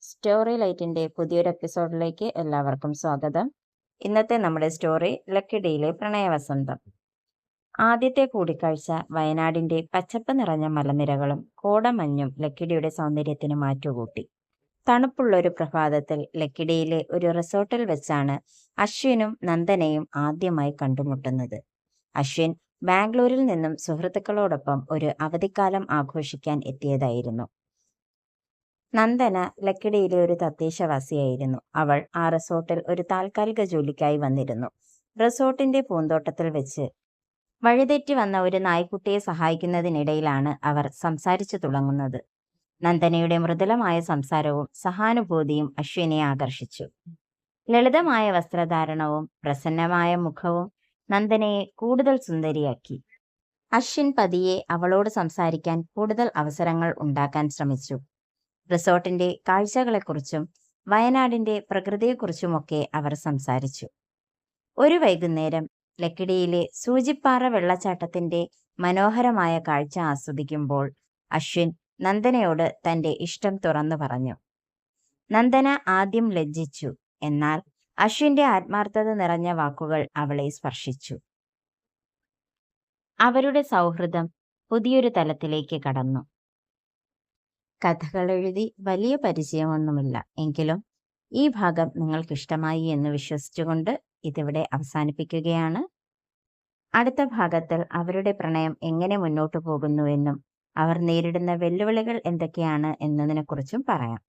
Story ലൈറ്റിന്റെ പുതിയൊരു എപ്പിസോഡിലേക്ക് എല്ലാവർക്കും സ്വാഗതം. ഇന്നത്തെ നമ്മുടെ സ്റ്റോറി ലക്കിടിയിലെ പ്രണയവസന്തം. ആദ്യത്തെ കൂടിക്കാഴ്ച വയനാടിന്റെ പച്ചപ്പ് നിറഞ്ഞ മലനിരകളും കോടമഞ്ഞും ലക്കിടിയുടെ സൗന്ദര്യത്തിന് മാറ്റുകൂട്ടി. തണുപ്പുള്ളൊരു പ്രഭാതത്തിൽ ലക്കിടിയിലെ ഒരു റിസോർട്ടിൽ വെച്ചാണ് അശ്വിനും നന്ദനയും ആദ്യമായി കണ്ടുമുട്ടുന്നത്. അശ്വിൻ ബാംഗ്ലൂരിൽ നിന്നും സുഹൃത്തുക്കളോടൊപ്പം ഒരു അവധിക്കാലം ആഘോഷിക്കാൻ എത്തിയതായിരുന്നു. നന്ദന ലക്കിടിയിലെ ഒരു തദ്ദേശവാസിയായിരുന്നു. അവൾ ആ റിസോർട്ടിൽ ഒരു താൽക്കാലിക ജോലിക്കായി വന്നിരുന്നു. റിസോർട്ടിന്റെ പൂന്തോട്ടത്തിൽ വെച്ച് വഴിതെറ്റി വന്ന ഒരു നായ്ക്കുട്ടിയെ സഹായിക്കുന്നതിനിടയിലാണ് അവർ സംസാരിച്ചു തുടങ്ങുന്നത്. നന്ദനയുടെ മൃദുലമായ സംസാരവും സഹാനുഭൂതിയും അശ്വിനെ ആകർഷിച്ചു. ലളിതമായ വസ്ത്രധാരണവും പ്രസന്നമായ മുഖവും നന്ദനയെ കൂടുതൽ സുന്ദരിയാക്കി. അശ്വിൻ പതിയെ അവളോട് സംസാരിക്കാൻ കൂടുതൽ അവസരങ്ങൾ ഉണ്ടാക്കാൻ ശ്രമിച്ചു. റിസോർട്ടിന്റെ കാഴ്ചകളെക്കുറിച്ചും വയനാടിന്റെ പ്രകൃതിയെക്കുറിച്ചുമൊക്കെ അവർ സംസാരിച്ചു. ഒരു വൈകുന്നേരം ലക്കിടിയിലെ സൂചിപ്പാറ വെള്ളച്ചാട്ടത്തിന്റെ മനോഹരമായ കാഴ്ച ആസ്വദിക്കുമ്പോൾ അശ്വിൻ നന്ദനയോട് തന്റെ ഇഷ്ടം തുറന്നു പറഞ്ഞു. നന്ദന ആദ്യം ലജ്ജിച്ചു. എന്നാൽ അശ്വിന്റെ ആത്മാർത്ഥത നിറഞ്ഞ വാക്കുകൾ അവളെ സ്പർശിച്ചു. അവരുടെ സൗഹൃദം പുതിയൊരു തലത്തിലേക്ക് കടന്നു. കഥകളെഴുതി വലിയ പരിചയമൊന്നുമില്ല, എങ്കിലും ഈ ഭാഗം നിങ്ങൾക്കിഷ്ടമായി എന്ന് വിശ്വസിച്ചുകൊണ്ട് ഇതിവിടെ അവസാനിപ്പിക്കുകയാണ്. അടുത്ത ഭാഗത്തിൽ അവരുടെ പ്രണയം എങ്ങനെ മുന്നോട്ടു പോകുന്നുവെന്നും അവർ നേരിടുന്ന വെല്ലുവിളികൾ എന്തൊക്കെയാണ് എന്നതിനെക്കുറിച്ചും പറയാം.